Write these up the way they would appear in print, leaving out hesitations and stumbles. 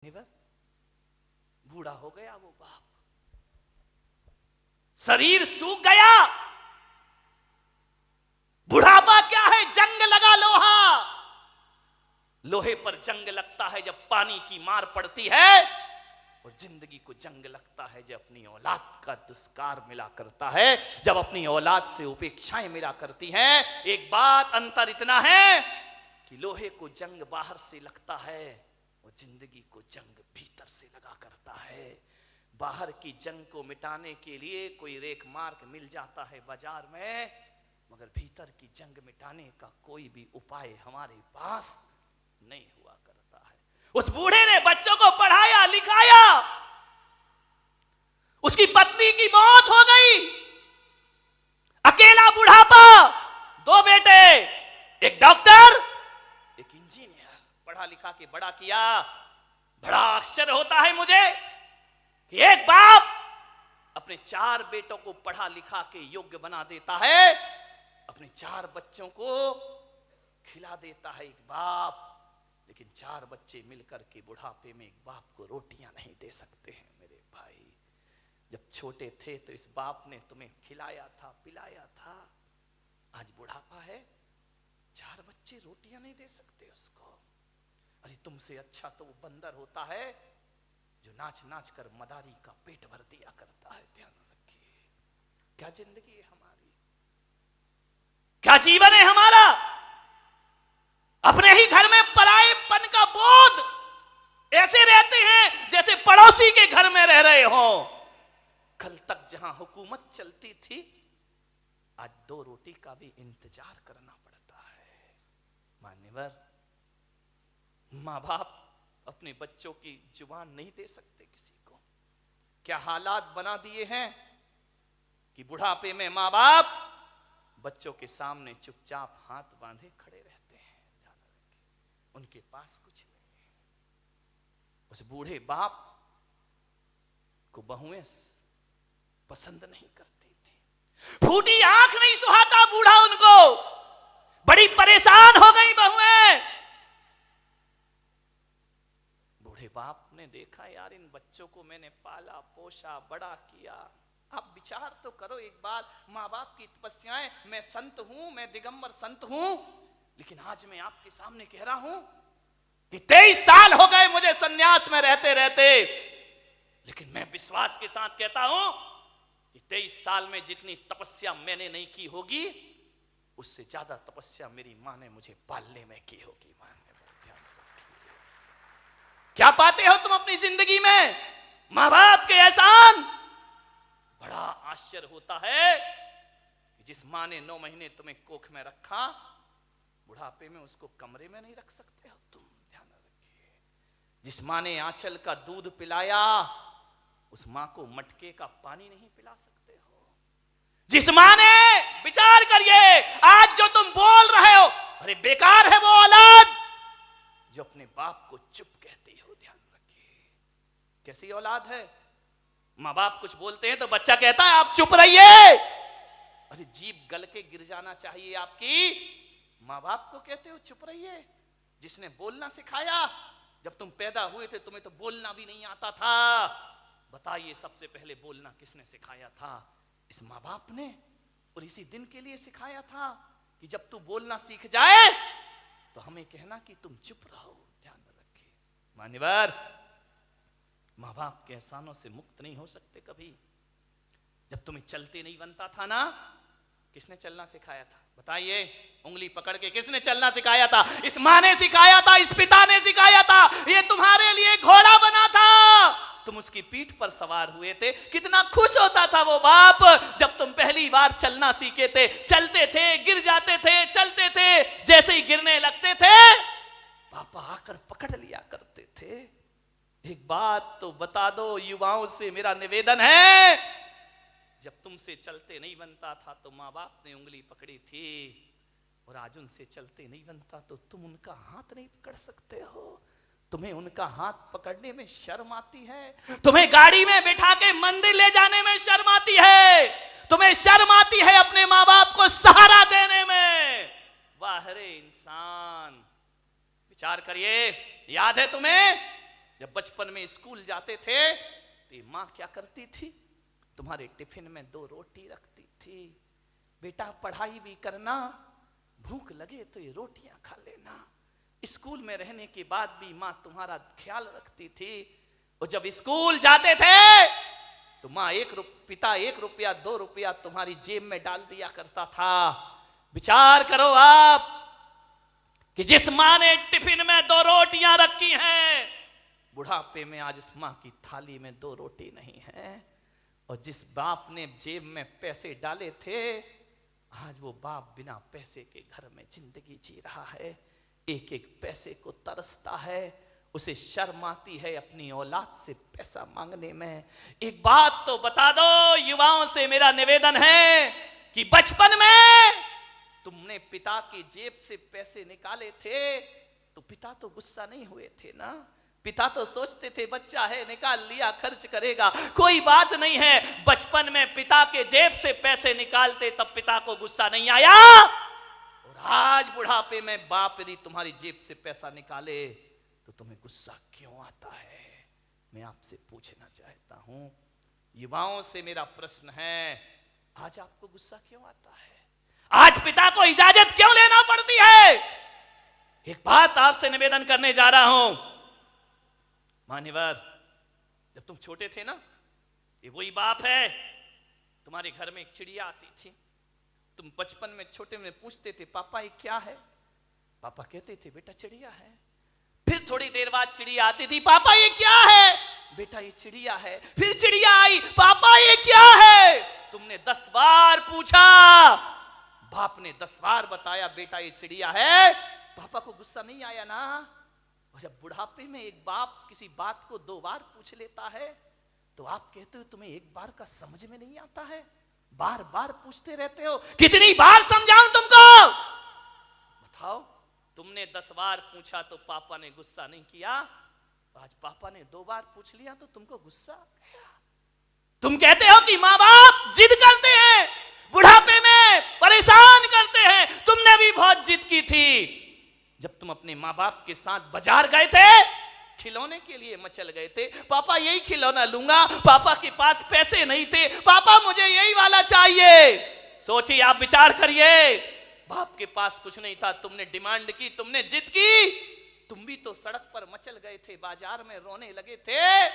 बूढ़ा हो गया वो बाप, शरीर सूख गया। बुढ़ापा क्या है? जंग लगा लोहा। लोहे पर जंग लगता है जब पानी की मार पड़ती है, और जिंदगी को जंग लगता है जब अपनी औलाद का दुष्कार मिला करता है, जब अपनी औलाद से उपेक्षाएं मिला करती हैं। एक बात अंतर इतना है कि लोहे को जंग बाहर से लगता है और जिंदगी को जंग भीतर से लगा करता है। बाहर की जंग को मिटाने के लिए कोई रेख मार्ग मिल जाता है बाजार में, मगर भीतर की जंग मिटाने का कोई भी उपाय हमारे पास नहीं हुआ करता है। उस बूढ़े ने बच्चों को पढ़ाया लिखाया, उसकी पत्नी की मौत हो गई, अकेला बुढ़ापा, दो बेटे, एक डॉक्टर एक इंजीनियर, पढ़ा लिखा के बड़ा किया। बड़ा आश्चर्य होता है मुझे कि एक बाप अपने 4 बेटों को पढ़ा लिखा के योग्य बना देता है, अपने 4 बच्चों को खिला देता है एक बाप, लेकिन 4 बच्चे मिलकर के बुढ़ापे में एक बाप को रोटियां नहीं दे सकते हैं। मेरे भाई, जब छोटे थे तो इस बाप ने तुम्हें खिलाया था, पिलाया था, आज बुढ़ापा है, 4 बच्चे रोटियां नहीं दे सकते उसको। अरे तुमसे अच्छा तो वो बंदर होता है जो नाच नाच कर मदारी का पेट भर दिया करता है। ध्यान रखिए, क्या जिंदगी है हमारी, क्या जीवन है हमारा। अपने ही घर में परायेपन का बोध, ऐसे रहते हैं जैसे पड़ोसी के घर में रह रहे हो। कल तक जहां हुकूमत चलती थी, आज 2 रोटी का भी इंतजार करना पड़ता है। मान्यवर, मां बाप अपने बच्चों की जुबान नहीं दे सकते किसी को। क्या हालात बना दिए हैं कि बुढ़ापे में मां बाप बच्चों के सामने चुपचाप हाथ बांधे खड़े रहते हैं। ध्यान रखें, उनके पास कुछ नहीं है। उस बूढ़े बाप को बहुएं पसंद नहीं करती थी, फूटी आंख नहीं सुहाता बूढ़ा उनको, बड़ी परेशान हो गई बहुएं। बूढ़े बाप ने देखा, यार इन बच्चों को मैंने पाला पोसा बड़ा किया, आप विचार तो करो एक बार। माँ बाप की तपस्याएं, मैं संत हूं, मैं दिगंबर संत हूं, लेकिन आज मैं आपके सामने कह रहा हूं कि 23 साल हो गए मुझे सन्यास में रहते रहते, लेकिन मैं विश्वास के साथ कहता हूं कि 23 साल में जितनी तपस्या मैंने नहीं की होगी, उससे ज्यादा तपस्या मेरी मां ने मुझे पालने में की होगी। क्या पाते हो तुम अपनी जिंदगी में? मां बाप के एहसान। बड़ा आश्चर्य होता है कि जिस मां ने 9 महीने तुम्हें कोख में रखा, बुढ़ापे में उसको कमरे में नहीं रख सकते हो तुम। ध्यान रखिए, जिस मां ने आंचल का दूध पिलाया, उस मां को मटके का पानी नहीं पिला सकते हो। जिस मां ने, विचार करिए, आज जो तुम बोल रहे हो, अरे बेकार है वो औलाद जो अपने बाप को चुप कहती हो। ध्यान रखिए, कैसी औलाद है। माँ बाप कुछ बोलते हैं तो बच्चा कहता है आप चुप रहिए। अरे जीभ गल के गिर जाना चाहिए आपकी। माँ बाप को कहते हो चुप रहिए। जिसने बोलना सिखाया, जब तुम पैदा हुए थे तुम्हें तो बोलना भी नहीं आता था। बताइए सबसे पहले बोलना किसने सिखाया था? इस माँ बाप ने। और इसी दिन के लिए सिखाया था कि जब तू बोलना सीख जाए तो हमें कहना कि तुम चुप रहो। ध्यान रखिए मान्यवर, मां बाप के एहसानों से मुक्त नहीं हो सकते कभी। जब तुम्हें चलते नहीं बनता था ना, किसने चलना सिखाया था? बताइए, उंगली पकड़ के किसने चलना सिखाया था? इस मां ने सिखाया था, इस पिता ने सिखाया था। ये तुम्हारे लिए घोड़ा बना था, तुम उसकी पीठ पर सवार हुए थे। कितना खुश होता था वो बाप जब तुम पहली बार चलना सीखे थे। चलते थे, गिर जाते थे, चलते थे, जैसे ही गिरने लगते थे पापा आकर पकड़ लिया करते थे। एक बात तो बता दो, युवाओं से मेरा निवेदन है, जब तुमसे चलते नहीं बनता था तो माँ बाप ने उंगली पकड़ी थी, और आज उनसे चलते नहीं बनता तो तुम उनका हाथ नहीं पकड़ सकते हो। तुम्हें उनका हाथ पकड़ने में शर्म आती है, तुम्हें गाड़ी में बिठा के मंदिर ले जाने में शर्म आती है, तुम्हें शर्म आती है अपने माँ बाप को सहारा देने में। वाह रे इंसान, विचार करिए। याद है तुम्हें जब बचपन में स्कूल जाते थे तो ये माँ क्या करती थी, तुम्हारे टिफिन में 2 रोटी रखती थी। बेटा पढ़ाई भी करना, भूख लगे तो ये रोटियां खा लेना। स्कूल में रहने के बाद भी माँ तुम्हारा ख्याल रखती थी। और जब स्कूल जाते थे तो माँ पिता 1 रुपया 2 रुपया तुम्हारी जेब में डाल दिया करता था। विचार करो आप कि जिस माँ ने टिफिन में 2 रोटियां रखी हैं, बुढ़ापे में आज उस माँ की थाली में 2 रोटी नहीं है। और जिस बाप ने जेब में पैसे डाले थे, आज वो बाप बिना पैसे के घर में जिंदगी जी रहा है, एक एक पैसे को तरसता है, उसे शर्म आती है अपनी औलाद से पैसा मांगने में। एक बात तो बता दो, युवाओं से मेरा निवेदन है कि बचपन में तुमने पिता की जेब से पैसे निकाले थे तो पिता तो गुस्सा नहीं हुए थे ना। पिता तो सोचते थे बच्चा है, निकाल लिया, खर्च करेगा, कोई बात नहीं है। बचपन में पिता के जेब से पैसे निकालते तब पिता को गुस्सा नहीं आया। और आज बुढ़ापे में बाप यदि तुम्हारी जेब से पैसा निकाले तो तुम्हें गुस्सा क्यों आता है? मैं आपसे पूछना चाहता हूं, युवाओं से मेरा प्रश्न है, आज आपको गुस्सा क्यों आता है? आज पिता को इजाजत क्यों लेना पड़ती है? एक बात आपसे निवेदन करने जा रहा हूं, मान्यवर, जब तुम छोटे थे ना, ये वही बाप है, तुम्हारे घर में एक चिड़िया आती थी। तुम बचपन में छोटे में पूछते थे पापा ये क्या है? पापा कहते थे बेटा चिड़िया है। फिर थोड़ी देर बाद चिड़िया आती थी, पापा ये क्या है? बेटा ये चिड़िया है। फिर चिड़िया आई, पापा ये क्या है? तुमने 10 बार पूछा, बाप ने 10 बार बताया बेटा ये चिड़िया है। पापा को गुस्सा नहीं आया ना? और जब बुढ़ापे में एक बाप किसी बात को 2 बार पूछ लेता है तो आप कहते हो तुम्हें एक बार का समझ में नहीं आता है, बार बार पूछते रहते हो। कितनी बार समझाऊं तुमको? बताओ, तुमने 10 बार पूछा तो पापा ने गुस्सा नहीं किया, आज पापा ने 2 बार पूछ लिया तो तुमको गुस्सा आ गया। तुम कहते हो कि माँ बाप जिद करते हैं, बुढ़ापे में परेशान करते हैं। तुमने भी बहुत जिद की थी जब तुम अपने माँ बाप के साथ बाजार गए थे, खिलौने के लिए मचल गए थे, पापा यही खिलौना लूंगा, पापा के पास पैसे नहीं थे, पापा मुझे यही वाला चाहिए। सोचिए, आप विचार करिए, बाप के पास कुछ नहीं था, तुमने डिमांड की, तुमने जिद की, तुम भी तो सड़क पर मचल गए थे, बाजार में रोने लगे थे,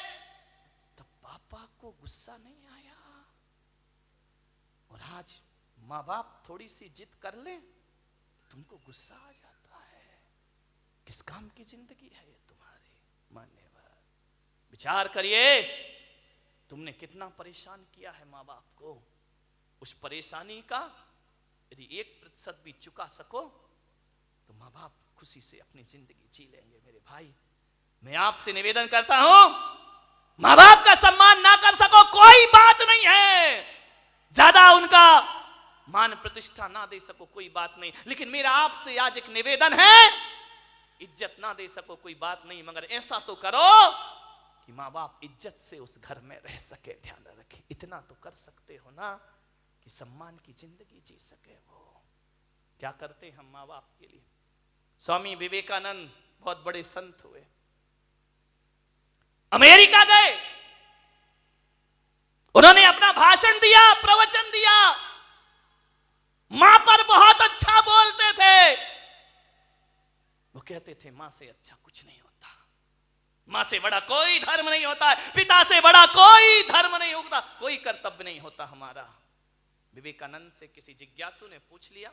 तब पापा को गुस्सा नहीं आया। और आज माँ बाप थोड़ी सी जिद कर ले, तुमको गुस्सा आ जाता है। किस काम की जिंदगी है ये तुम्हारी? मान्यवर, विचार करिए, तुमने कितना परेशान किया है माँ बाप को। उस परेशानी का यदि 1% भी चुका सको तो माँ बाप खुशी से अपनी जिंदगी जी लेंगे। मेरे भाई, मैं आपसे निवेदन करता हूं, माँ बाप का सम्मान ना कर सको कोई बात नहीं है, ज्यादा उनका मान प्रतिष्ठा ना दे सको कोई बात नहीं, लेकिन मेरा आपसे आज एक निवेदन है, इज्जत ना दे सको कोई बात नहीं, मगर ऐसा तो करो कि माँ बाप इज्जत से उस घर में रह सके। ध्यान रखें, इतना तो कर सकते हो ना कि सम्मान की जिंदगी जी सके। वो क्या करते हम माँ बाप के लिए? स्वामी विवेकानंद बहुत बड़े संत हुए, अमेरिका गए, उन्होंने अपना भाषण दिया, प्रवचन दिया, मां पर बहुत अच्छा बोलते थे। वो कहते थे मां से अच्छा कुछ नहीं होता, मां से बड़ा कोई धर्म नहीं होता है, पिता से बड़ा कोई धर्म नहीं होता, कोई कर्तव्य नहीं होता हमारा। विवेकानंद से किसी जिज्ञासु ने पूछ लिया,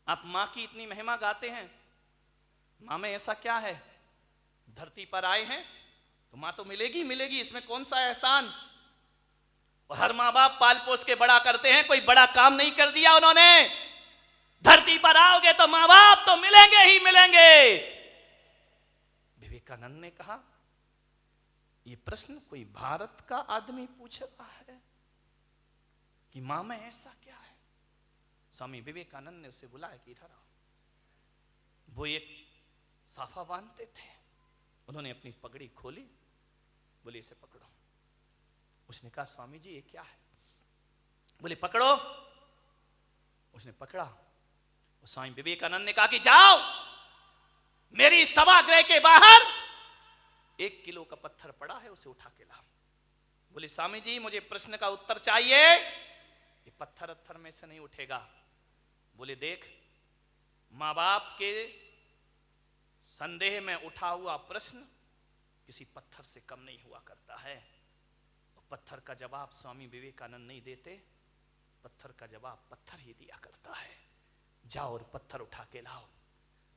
आप मां की इतनी महिमा गाते हैं, मां में ऐसा क्या है? धरती पर आए हैं तो मां तो मिलेगी मिलेगी, इसमें कौन सा एहसान? और हर माँ बाप पाल पोस के बड़ा करते हैं, कोई बड़ा काम नहीं कर दिया उन्होंने। धरती पर आओगे तो माँ बाप तो मिलेंगे ही मिलेंगे। विवेकानंद ने कहा, ये प्रश्न कोई भारत का आदमी पूछ रहा है कि मां में ऐसा क्या है? स्वामी विवेकानंद ने उसे बुलाया कि इधर आओ। वो एक साफा बांधते थे, उन्होंने अपनी पगड़ी खोली, बोले इसे पकड़ो। उसने कहा स्वामी जी ये क्या है? बोले पकड़ो। उसने पकड़ा। स्वामी विवेकानंद ने कहा कि जाओ मेरी सभागृह के बाहर 1 किलो का पत्थर पड़ा है, उसे उठा के लाओ। बोले स्वामी जी मुझे प्रश्न का उत्तर चाहिए। ये पत्थर अत्थर में से नहीं उठेगा। बोले देख, माँ बाप के संदेह में उठा हुआ प्रश्न किसी पत्थर से कम नहीं हुआ करता है। और पत्थर का जवाब स्वामी विवेकानंद नहीं देते, पत्थर का जवाब पत्थर ही दिया करता है। जाओ और पत्थर उठा के लाओ।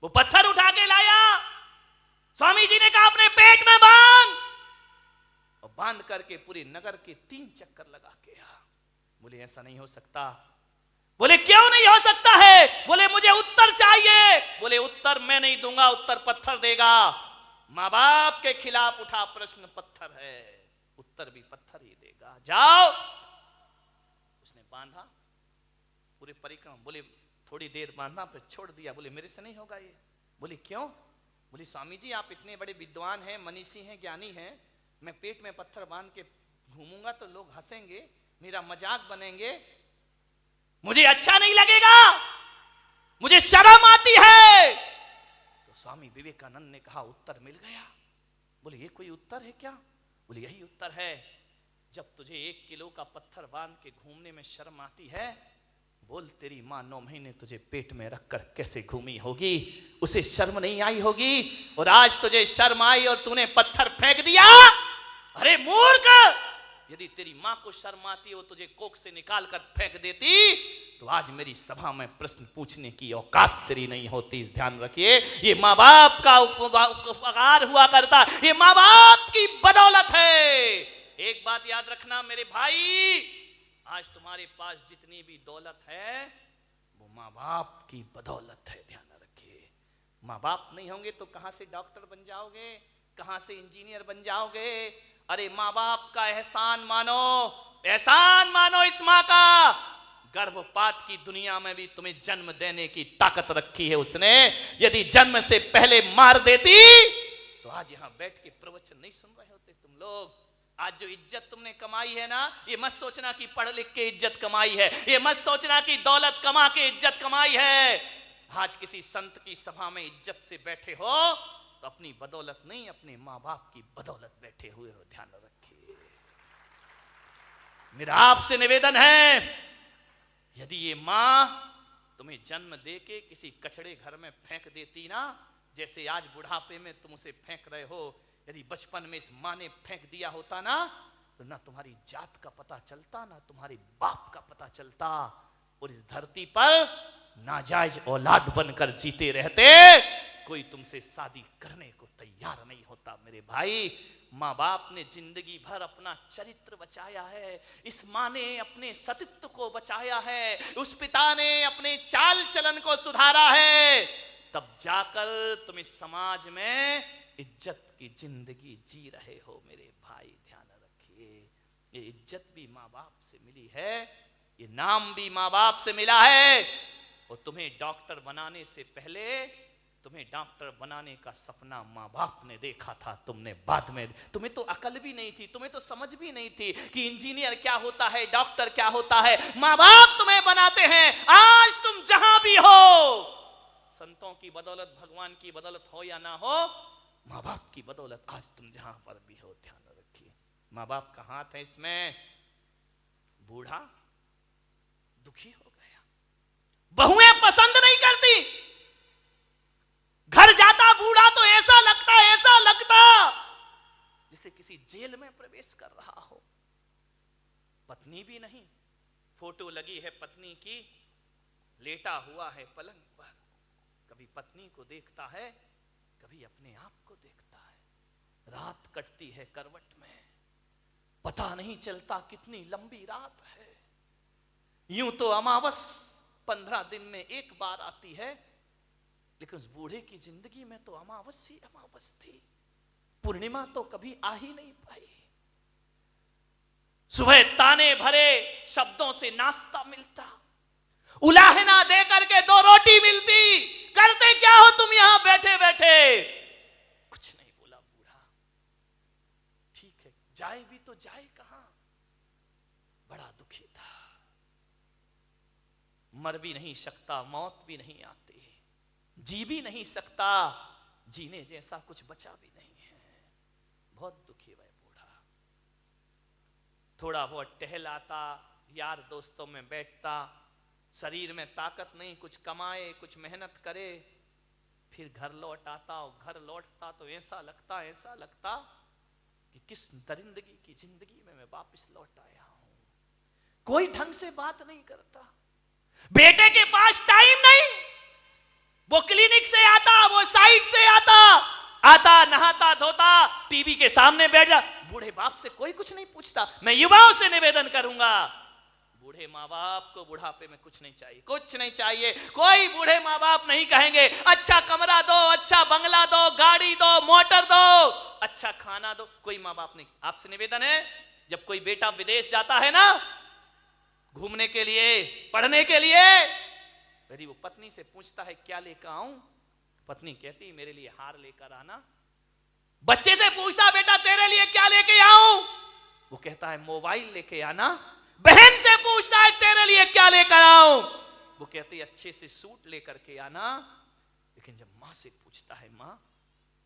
वो पत्थर उठा के लाया। स्वामी जी ने कहा अपने पेट में बांध, और बांध करके पूरे नगर के 3 चक्कर लगा के आ। बोले ऐसा नहीं हो सकता। बोले क्यों नहीं हो सकता है? बोले मुझे उत्तर चाहिए। बोले उत्तर मैं नहीं दूंगा, उत्तर पत्थर देगा। माँ बाप के खिलाफ उठा प्रश्न पत्थर है, उत्तर भी पत्थर ही देगा। जाओ। उसने बांधा पूरे परिक्रमा। बोले थोड़ी देर बांधा फिर छोड़ दिया। बोले मेरे से नहीं होगा ये। बोले क्यों? बोले स्वामी जी आप इतने बड़े विद्वान हैं, मनीषी हैं, ज्ञानी हैं, मैं पेट में पत्थर बांध के घूमूंगा तो लोग हंसेंगे, मेरा मजाक बनेंगे, मुझे अच्छा नहीं लगेगा, मुझे शर्म आती है। तो स्वामी विवेकानंद ने कहा उत्तर मिल गया। बोले ये कोई उत्तर है क्या? बोले यही उत्तर है। जब तुझे 1 किलो का पत्थर बांध के घूमने में शर्म आती है, बोल तेरी माँ 9 महीने तुझे पेट में रखकर कैसे घूमी होगी, उसे शर्म नहीं आई होगी। और आज तुझे शर्म आई और तूने पत्थर फेंक दिया। अरे मूर्ख, यदि तेरी माँ को शर्म आती हो तुझे कोख से निकाल कर फेंक देती तो आज मेरी सभा में प्रश्न पूछने की औकात तेरी नहीं होती। इस ध्यान रखिए, ये माँ बाप का उपकार हुआ करता, ये माँ बाप की बदौलत है। एक बात याद रखना मेरे भाई, आज तुम्हारे पास जितनी भी दौलत है वो माँ बाप की बदौलत है। ध्यान रखिए, माँ बाप नहीं होंगे तो कहां से डॉक्टर बन जाओगे, कहां से इंजीनियर बन जाओगे? अरे माँ बाप का एहसान मानो, एहसान मानो इस माँ का। गर्भपात की दुनिया में भी तुम्हें जन्म देने की ताकत रखी है उसने। यदि जन्म से पहले मार देती तो आज यहां बैठ के प्रवचन नहीं सुन रहे होते तुम लोग। आज जो इज्जत तुमने कमाई है ना, ये मत सोचना कि पढ़ लिख के इज्जत कमाई है, ये मत सोचना कि दौलत कमा के इज्जत कमाई है। आज किसी संत की सभा में इज्जत से बैठे हो तो अपनी बदौलत नहीं, अपने माँ बाप की बदौलत बैठे हुए हो। ध्यान रखिए, मेरा आपसे निवेदन है, यदि ये माँ तुम्हें जन्म देके किसी कचड़े घर में फेंक देती ना, जैसे आज बुढ़ापे में तुम उसे फेंक रहे हो, यदि बचपन में इस माँ ने फेंक दिया होता ना तो ना तुम्हारी जात का पता चलता, ना तुम्हारे बाप का पता चलता, और इस धरती पर नाजायज औलाद बनकर जीते रहते। कोई तुमसे शादी करने को तैयार नहीं होता मेरे भाई। माँ बाप ने जिंदगी भर अपना चरित्र बचाया है, इस माँ ने अपने सतीत्व को बचाया है, उस पिता ने अपने चाल चलन को सुधारा है, तब जाकर तुम इस समाज में इज्जत की जिंदगी जी रहे हो मेरे भाई। ध्यान रखिए, ये इज्जत भी माँ बाप से मिली है, ये नाम भी माँ बाप से मिला है। और तुम्हें डॉक्टर बनाने से पहले तुम्हें डॉक्टर बनाने का सपना माँ बाप ने देखा था, तुमने बाद में, तुम्हें तो अकल भी नहीं थी, तुम्हें तो समझ भी नहीं थी कि इंजीनियर क्या होता है, डॉक्टर क्या होता है। माँ बाप तुम्हें बनाते हैं। आज तुम जहां भी हो, संतों की बदौलत, भगवान की बदौलत हो या ना हो, माँ बाप की बदौलत आज तुम जहां पर भी हो। ध्यान रखिए, माँ बाप का हाथ है इसमें। बूढ़ा दुखी हो गया, बहुएं पसंद नहीं करती, घर जाता बूढ़ा तो ऐसा लगता जैसे किसी जेल में प्रवेश कर रहा हो। पत्नी भी नहीं, फोटो लगी है पत्नी की, लेटा हुआ है पलंग पर, कभी पत्नी को देखता है, कभी अपने आप को देखता है। रात कटती है करवट में, पता नहीं चलता कितनी लंबी रात है। यूं तो अमावस 15 दिन में एक बार आती है, लेकिन उस बूढ़े की जिंदगी में तो अमावस ही अमावस थी, पूर्णिमा तो कभी आ ही नहीं पाई। सुबह ताने भरे शब्दों से नाश्ता मिलता, उलाहना दे करके 2 रोटी मिलती। करते क्या हो तुम यहां बैठे बैठे? कुछ नहीं बोला बूढ़ा। ठीक है, जाए भी तो जाए कहां? बड़ा दुखी था। मर भी नहीं सकता, मौत भी नहीं आती, जी भी नहीं सकता, जीने जैसा कुछ बचा भी नहीं है। बहुत दुखी वह बूढ़ा। थोड़ा बहुत टहलाता, यार दोस्तों में बैठता, शरीर में ताकत नहीं, कुछ कमाए, कुछ मेहनत करे, फिर घर लौट आता। और घर लौटता तो ऐसा लगता कि किस दरिंदगी की जिंदगी में मैं वापस लौट आया हूं। कोई ढंग से बात नहीं करता, बेटे के पास टाइम नहीं, वो क्लिनिक से आता, वो साइड से आता नहाता धोता, टीवी के सामने बैठ जा। बूढ़े बाप से कोई कुछ नहीं पूछता। मैं युवाओं से निवेदन करूंगा, बूढ़े माँ बाप को बुढ़ापे में कुछ नहीं चाहिए, कुछ नहीं चाहिए। कोई बूढ़े माँ बाप नहीं कहेंगे अच्छा कमरा दो, अच्छा बंगला दो, गाड़ी दो, मोटर दो, अच्छा खाना दो। कोई माँ बाप नहीं। आपसे निवेदन है, जब कोई बेटा विदेश जाता है ना घूमने के लिए, पढ़ने के लिए, यदि वो पत्नी से पूछता है क्या लेकर आऊं, पत्नी कहती मेरे लिए हार लेकर आना। बच्चे से पूछता बेटा तेरे लिए क्या लेके आऊं, वो कहता है मोबाइल लेके आना। बहन से पूछता है तेरे लिए क्या लेकर आऊं, वो कहती है अच्छे से सूट लेकर के आना। लेकिन जब माँ से पूछता है माँ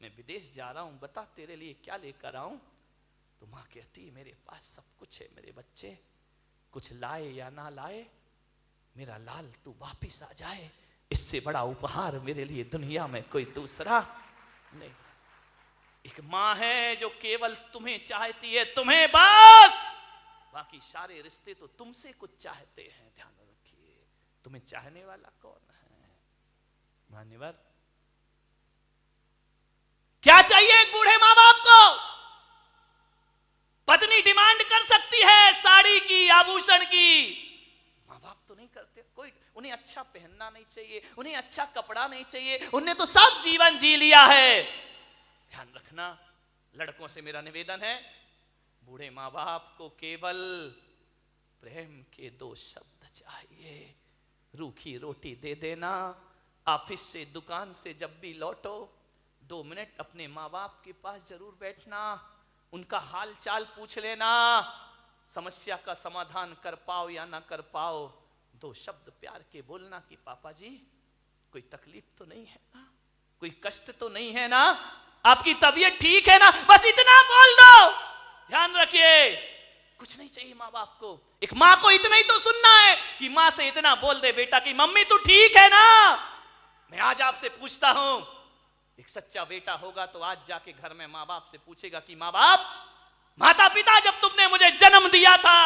मैं विदेश जा रहा हूं, बता तेरे लिए क्या लेकर आऊं, तो माँ कहती है मेरे पास सब कुछ है मेरे बच्चे, कुछ लाए या ना लाए, मेरा लाल तू वापिस आ जाए, इससे बड़ा उपहार मेरे लिए दुनिया में कोई दूसरा नहीं। एक माँ है जो केवल तुम्हें चाहती है, तुम्हें बस, बाकी सारे रिश्ते तो तुमसे कुछ चाहते हैं। ध्यान रखिए, तुम्हें चाहने वाला कौन है? मान्यवर, क्या चाहिए एक बूढ़े माँ बाप को? पत्नी डिमांड कर सकती है साड़ी की, आभूषण की, माँ बाप तो नहीं करते। कोई उन्हें अच्छा पहनना नहीं चाहिए, उन्हें अच्छा कपड़ा नहीं चाहिए, उन्हें तो सब जीवन जी लिया है। ध्यान रखना, लड़कों से मेरा निवेदन है, बूढ़े माँ बाप को केवल प्रेम के 2 शब्द चाहिए। रूखी रोटी दे देना, ऑफिस से दुकान से जब भी लौटो 2 मिनट अपने माँ बाप के पास जरूर बैठना, उनका हाल चाल पूछ लेना, समस्या का समाधान कर पाओ या ना कर पाओ 2 शब्द प्यार के बोलना कि पापा जी कोई तकलीफ तो नहीं है ना, कोई कष्ट तो नहीं है ना, आपकी तबीयत ठीक है ना, बस इतना बोल दो। ध्यान रखिए, कुछ नहीं चाहिए माँ बाप को। एक माँ को इतना ही तो सुनना है कि माँ से इतना बोल दे बेटा कि मम्मी तू ठीक है ना। मैं आज आपसे पूछता हूं, एक सच्चा बेटा होगा तो आज जाके घर में माँ बाप से पूछेगा कि माँ बाप, माता पिता जब तुमने मुझे जन्म दिया था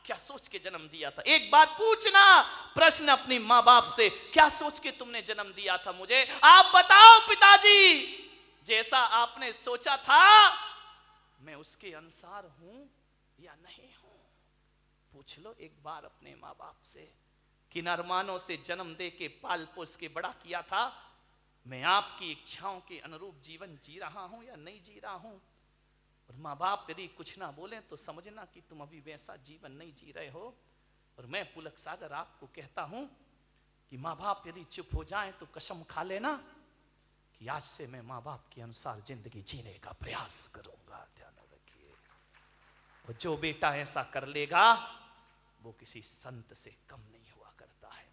क्या सोच के जन्म दिया था? एक बात पूछना प्रश्न अपनी माँ बाप से, क्या सोच के तुमने जन्म दिया था मुझे? आप बताओ पिताजी, जैसा आपने सोचा था मैं उसके अनुसार हूं या नहीं हूं? पूछ लो एक बार अपने माँ बाप से। किन अरमानों से जन्म दे के पाल पोस के बड़ा किया था, मैं आपकी इच्छाओं के अनुरूप जीवन जी रहा हूं या नहीं जी रहा हूं? और माँ बाप यदि कुछ ना बोले तो समझना कि तुम अभी वैसा जीवन नहीं जी रहे हो। और मैं पुलक सागर आपको कहता हूं कि माँ बाप यदि चुप हो जाएं तो कसम खा लेना कि आज से मैं माँ बाप के अनुसार जिंदगी जीने का प्रयास करूंगा। ध्यान रखिए, और जो बेटा ऐसा कर लेगा वो किसी संत से कम नहीं हुआ करता है।